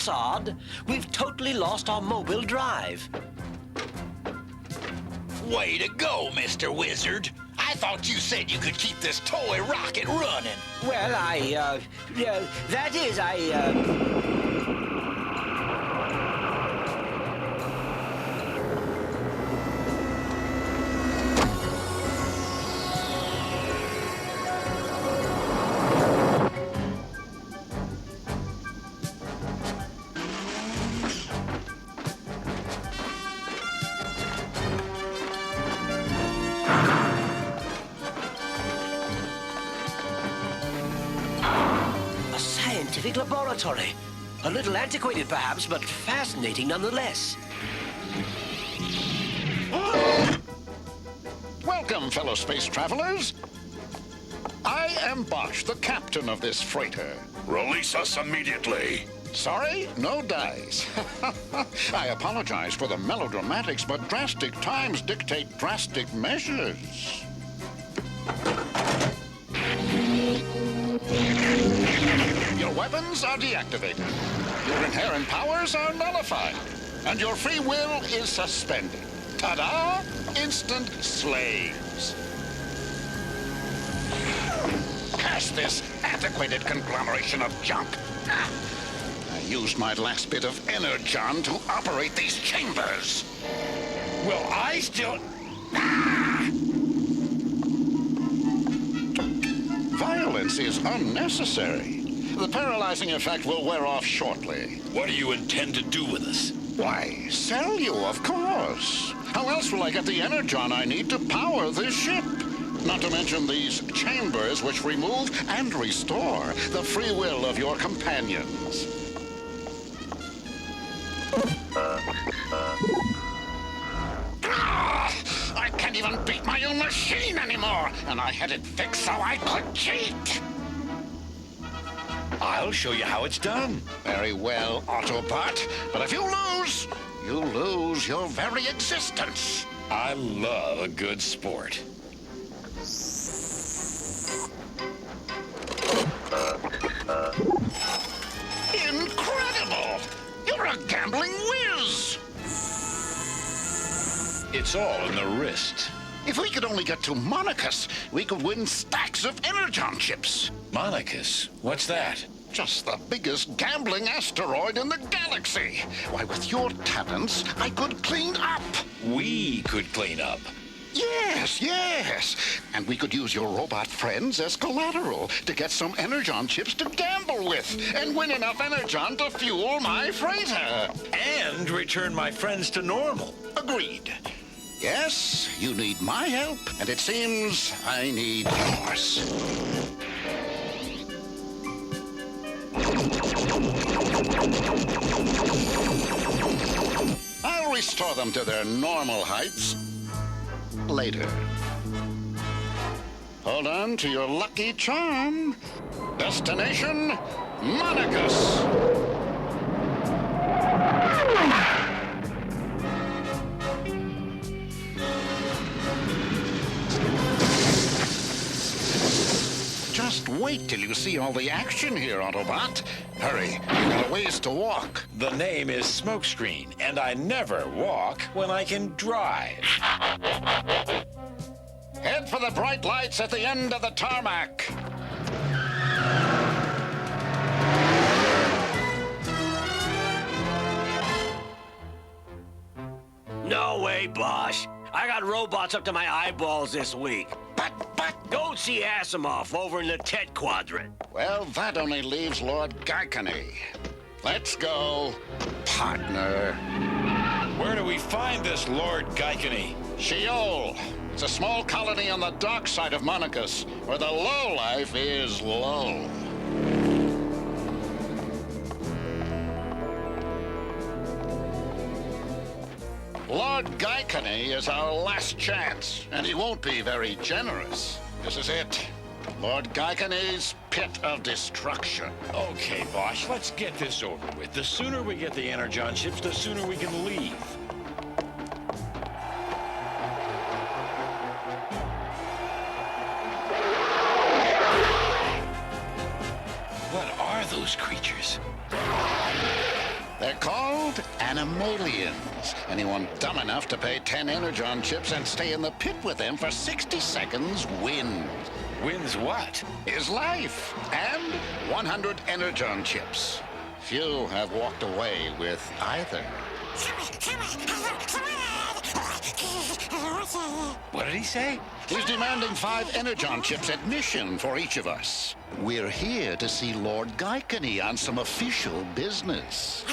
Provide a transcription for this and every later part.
That's odd. We've totally lost our mobile drive. Way to go, Mr. Wizard. I thought you said you could keep this toy rocket running. Well, that is, a scientific laboratory. A little antiquated, perhaps, but fascinating nonetheless. Welcome, fellow space travelers. I am Bosch, the captain of this freighter. Release us immediately. Sorry, no dice. I apologize for the melodramatics, but drastic times dictate drastic measures. Your weapons are deactivated. Your inherent powers are nullified. And your free will is suspended. Ta-da! Instant slaves. Curse this antiquated conglomeration of junk. I used my last bit of energon to operate these chambers. Will I still... Violence is unnecessary. The paralyzing effect will wear off shortly. What do you intend to do with us? Why, sell you, of course. How else will I get the energon I need to power this ship? Not to mention these chambers which remove and restore the free will of your companions. I can't even beat my own machine anymore, and I had it fixed so I could cheat. I'll show you how it's done. Very well, Autobot. But if you lose your very existence. I love a good sport. Incredible! You're a gambling whiz! It's all in the wrist. If we could only get to Monachus, we could win stacks of energon chips. Monachus? What's that? Just the biggest gambling asteroid in the galaxy. Why, with your talents, I could clean up. We could clean up. Yes. And we could use your robot friends as collateral to get some energon chips to gamble with and win enough energon to fuel my freighter. And return my friends to normal. Agreed. Yes, you need my help, and it seems I need yours. I'll restore them to their normal heights later. Hold on to your lucky charm. Destination, Monachus. Just wait till you see all the action here, Autobot. Hurry, you've got a ways to walk. The name is Smokescreen, and I never walk when I can drive. Head for the bright lights at the end of the tarmac. No way, Bosch. I got robots up to my eyeballs this week. But, Go see Asimov over in the Tet Quadrant. well, that only leaves Lord Gaikani. Let's go, partner. Where do we find this Lord Gaikani? Sheol. It's a small colony on the dark side of Monachus, where the low life is low. Lord Gaikani is our last chance, and he won't be very generous. This is it. Lord Gaikani's pit of destruction. Okay, Bosch, let's get this over with. The sooner we get the energon chips, the sooner we can leave. What are those creatures? called Animalians. Anyone dumb enough to pay 10 Energon chips and stay in the pit with them for 60 seconds wins. Wins what? His life and 100 Energon chips. Few have walked away with either. What did he say? He's demanding 5 Energon chips admission for each of us. We're here to see Lord Gaikani on some official business.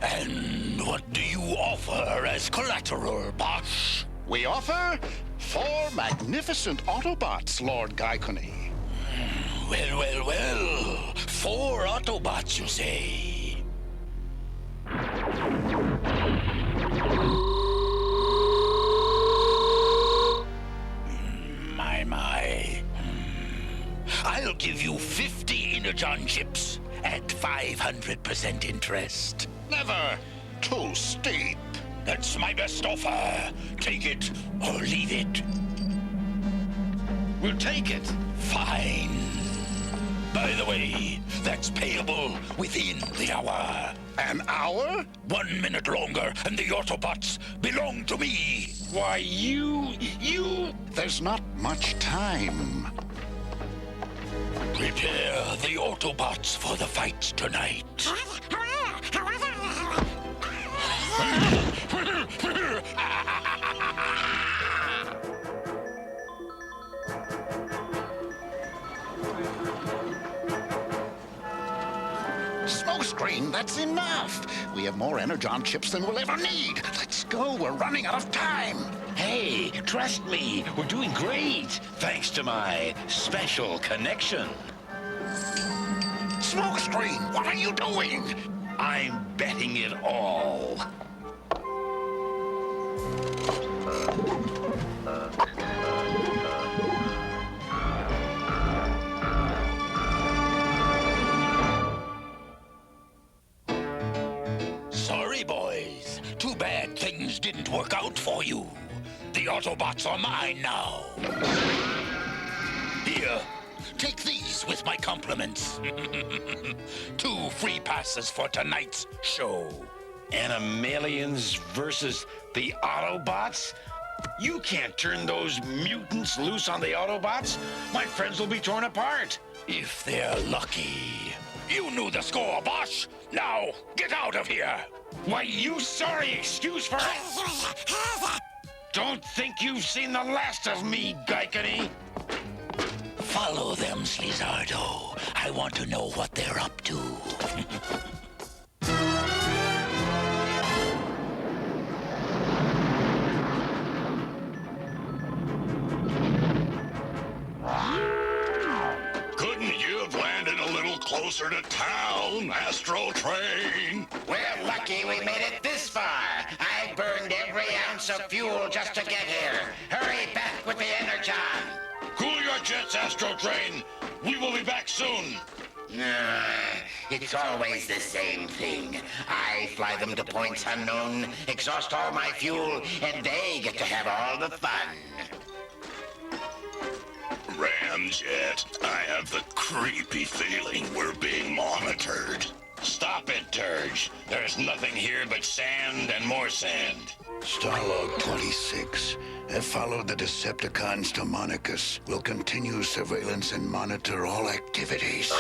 And what do you offer as collateral, boss? We offer 4 magnificent Autobots, Lord Gaikani. Well. 4 Autobots, you say? My. I'll give you 50 Energon chips at 500% interest. Never. Too steep. That's my best offer. Take it or leave it. We'll take it. Fine. By the way, that's payable within the hour. An hour? 1 minute longer, and the Autobots belong to me. Why, you... There's not much time. Prepare the Autobots for the fight tonight. Smokescreen, that's enough. We have more Energon chips than we'll ever need. Let's go, we're running out of time. Hey, trust me, we're doing great. Thanks to my special connection. Smokescreen, what are you doing? I'm betting it all. Sorry, boys. Too bad things didn't work out for you. The Autobots are mine now. Here, take these with my compliments. 2 free passes for tonight's show. Animalians versus the Autobots? You can't turn those mutants loose on the Autobots. My friends will be torn apart. If they're lucky. You knew the score, boss. Now, get out of here. Why, you sorry excuse for... Don't think you've seen the last of me, Gaikani. Follow them, Slizardo. I want to know what they're up to. Couldn't you have landed a little closer to town, Astro Train? We're lucky we made it this far. I burned every ounce of fuel just to get here. Hurry back with the Energon. Cool your jets, Astro Train. We will be back soon. It's always the same thing. I fly them to points unknown, exhaust all my fuel, and they get to have all the fun. Ramjet, I have the creepy feeling we're being monitored. Stop it, Turge. There's nothing here but sand and more sand. Starlog 26. Have followed the Decepticons to Monicus. Will continue surveillance and monitor all activities.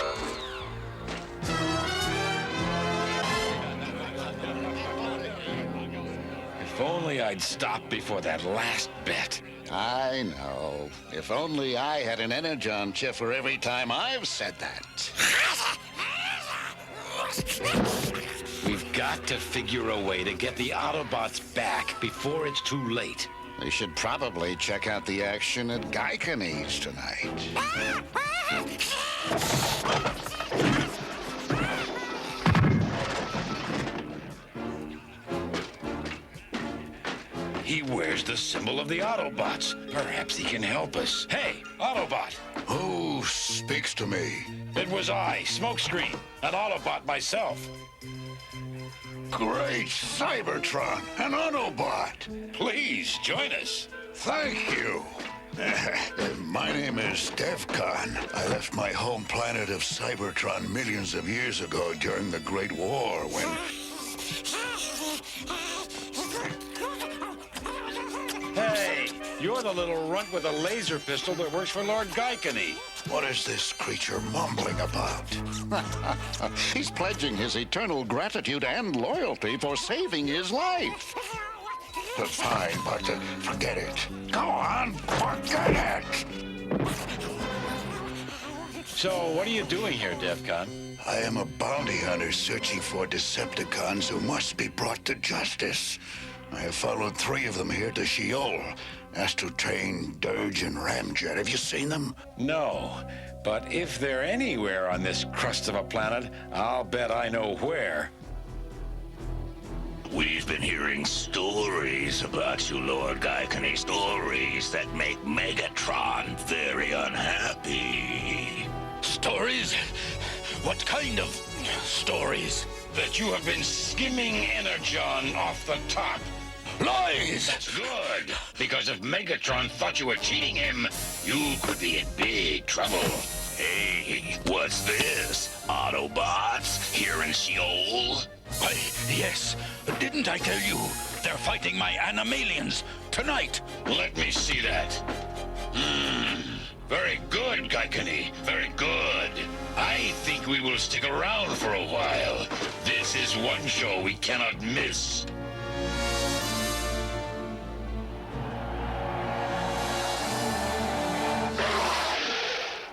If only I'd stopped before that last bet. I know. If only I had an Energon chip for every time I've said that. We've got to figure a way to get the Autobots back before it's too late. We should probably check out the action at Gaikani's tonight. He wears the symbol of the Autobots. Perhaps he can help us. Hey, Autobot! Who speaks to me? It was I, Smokescreen, an Autobot myself. Great Cybertron, an Autobot. Please, join us. Thank you. My name is Devcon. I left my home planet of Cybertron millions of years ago during the Great War when... Hey, you're the little runt with a laser pistol that works for Lord Gaikani. What is this creature mumbling about? He's pledging his eternal gratitude and loyalty for saving his life. Fine, but forget it. Go on, forget it! So, what are you doing here, Devcon? I am a bounty hunter searching for Decepticons who must be brought to justice. I have followed 3 of them here to Sheol, asked to train Dirge and Ramjet. Have you seen them? No, but if they're anywhere on this crust of a planet, I'll bet I know where. We've been hearing stories about you, Lord Gaikani. Stories that make Megatron very unhappy. Stories? What kind of stories? That you have been skimming Energon off the top. Lies! That's good, because if Megatron thought you were cheating him, you could be in big trouble. Hey, what's this? Autobots here in Sheol? Why, yes. Didn't I tell you? They're fighting my Animalians tonight. Let me see that. Very good, Gaikani. Very good. I think we will stick around for a while. This is one show we cannot miss.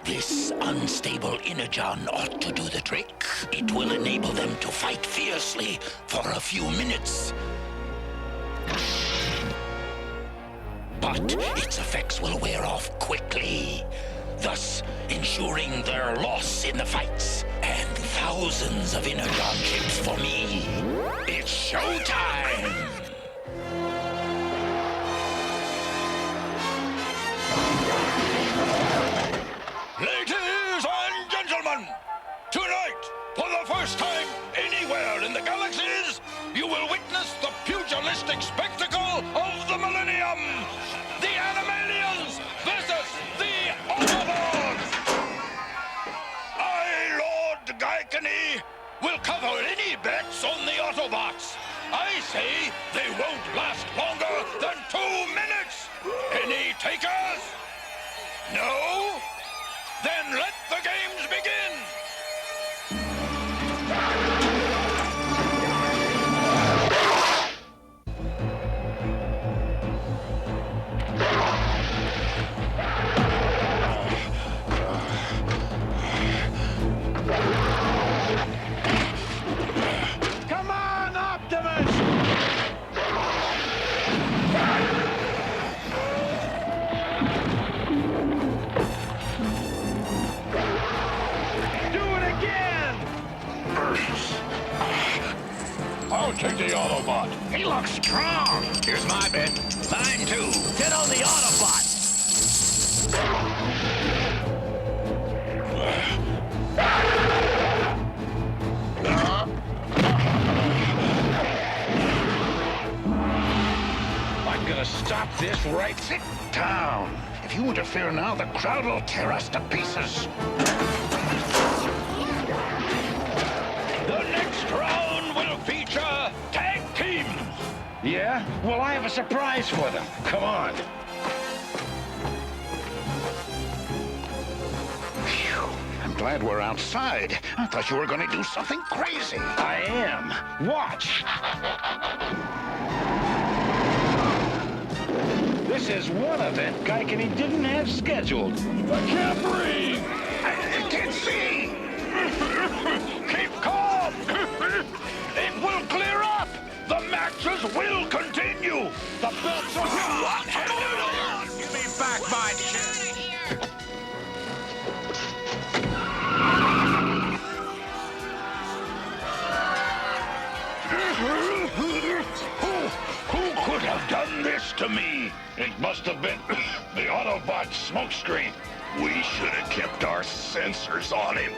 This unstable Energon ought to do the trick. It will enable them to fight fiercely for a few minutes. But its effects will wear off quickly, thus ensuring their loss in the fights and thousands of Energon chips for me. It's showtime! Ladies and gentlemen, tonight, for the first time anywhere in the galaxies, you will witness the pugilistic spectacle of the Millennium! The Animalians versus the Autobots! I, Lord Gaikani, will cover any bets on the Autobots. I say they won't last longer than 2 minutes! Any takers? No? Then let the games begin! Come on, Optimus! I'll take the Autobot. He looks strong. Here's my bet. Mine too. Get on the Autobot. I'm gonna stop this right. Sit down. If you interfere now, the crowd will tear us to pieces. The next round will feature tag teams. Yeah? Well, I have a surprise for them. Come on. I'm glad we're outside. I thought you were going to do something crazy. I am. Watch. This is one event Gaikani didn't have scheduled. I can't breathe. I can't see. Keep calm. It will clear up. The matches will continue. The belts are one-handed. Give me back my chest. Who could have done this to me? It must have been the Autobot smokescreen. We should have kept our sensors on him.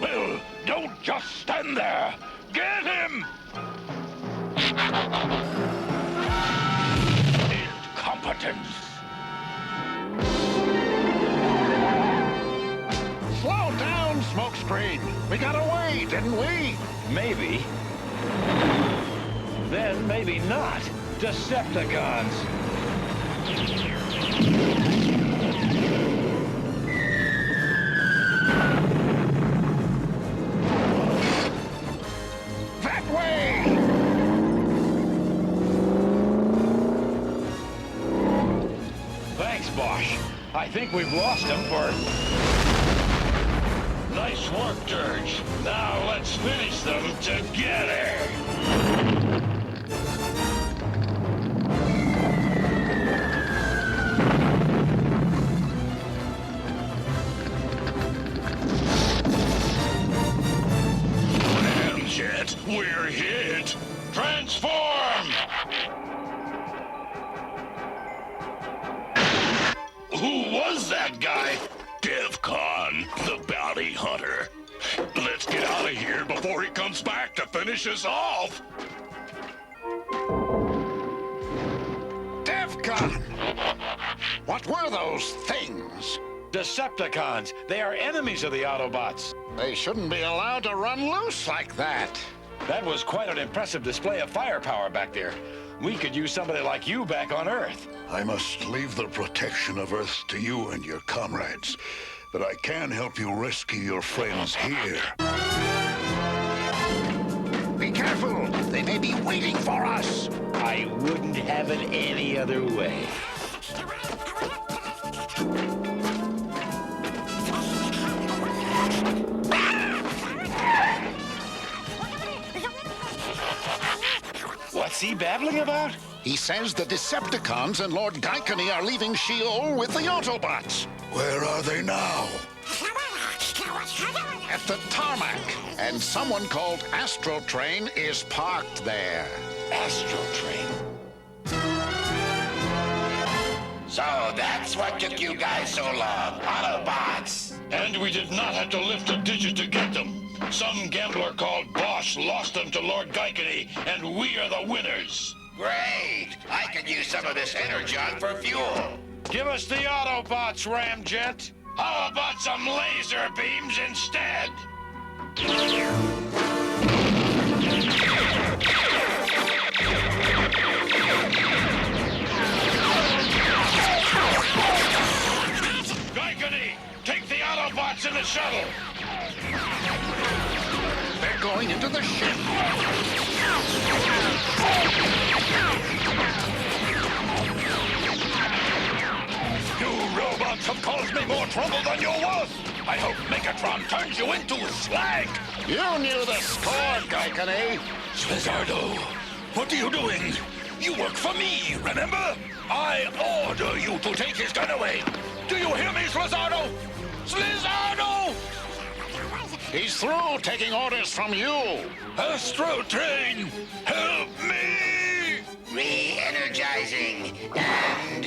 Well, don't just stand there. Get him! Incompetence. train. We got away, didn't we? Maybe. Then maybe not. Decepticons. That way! Thanks, Bosch. I think we've lost him for... Nice work, Dirge. Now let's finish them together. Ramjet, we're hit. Transform! Who was that guy? Devcon, the bounty hunter. Let's get out of here before he comes back to finish us off. Devcon! What were those things? Decepticons. They are enemies of the Autobots. They shouldn't be allowed to run loose like that. That was quite an impressive display of firepower back there. We could use somebody like you back on Earth. I must leave the protection of Earth to you and your comrades, but I can help you rescue your friends here. Be careful! They may be waiting for us! I wouldn't have it any other way. What's he babbling about? He says the Decepticons and Lord Gaikani are leaving Sheol with the Autobots. Where are they now? At the tarmac. And someone called Astro Train is parked there. Astro Train. So that's what took you guys so long, Autobots. And we did not have to lift a digit to get them. Some gambler called Bosch lost them to Lord Gaikani, and we are the winners. Great! I could use some of this energon for fuel. Give us the Autobots, Ramjet. How about some laser beams instead? Gaikani, take the Autobots in the shuttle. They're going into the ship. You robots have caused me more trouble than you're worth. I hope Megatron turns you into slag. You knew the score, Gaikani. Slizardo, what are you doing? You work for me, remember? I order you to take his gun away. Do you hear me, Slizardo? Slizardo! He's through taking orders from you. Astro Train, help me! Re-energizing. And...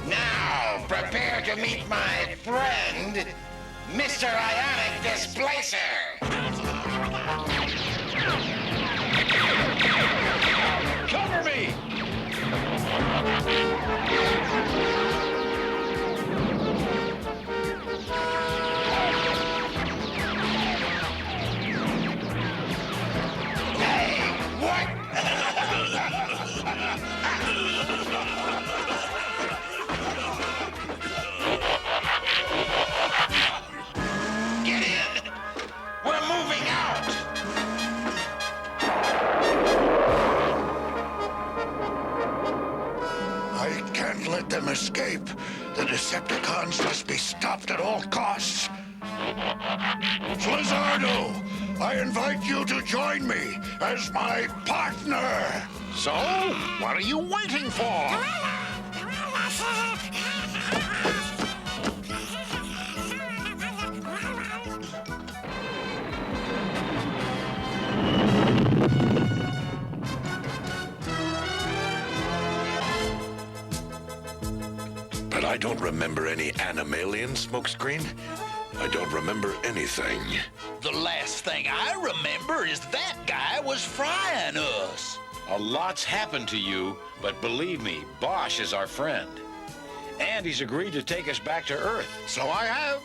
Now, prepare to meet my friend, Mr. Ionic Displacer. Cover me! Hey, what? Get in! We're moving out! I can't let them escape. The Decepticons must be stopped at all costs. Slizardo, I invite you to join me as my partner. So, what are you waiting for? But I don't remember any Animalian, Smokescreen. I don't remember anything. The last thing I remember is that guy was frying us. A lot's happened to you, but believe me, Bosch is our friend. And he's agreed to take us back to Earth. So I have.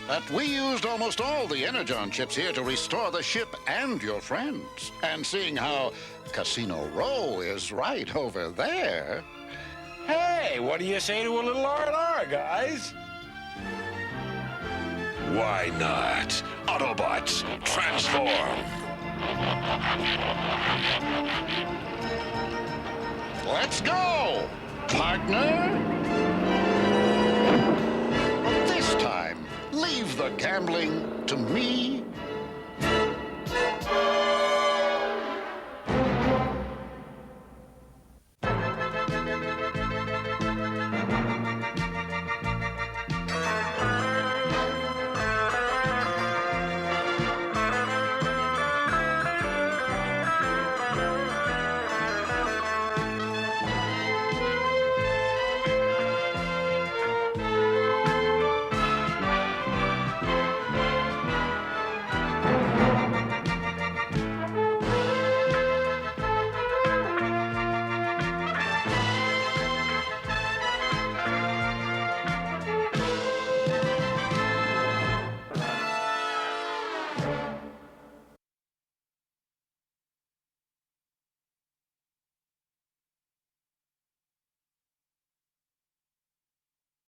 But we used almost all the Energon chips here to restore the ship and your friends. And seeing how Casino Row is right over there... Hey, what do you say to a little R&R, guys? Why not? Autobots, transform! Let's go, partner! But this time, leave the gambling to me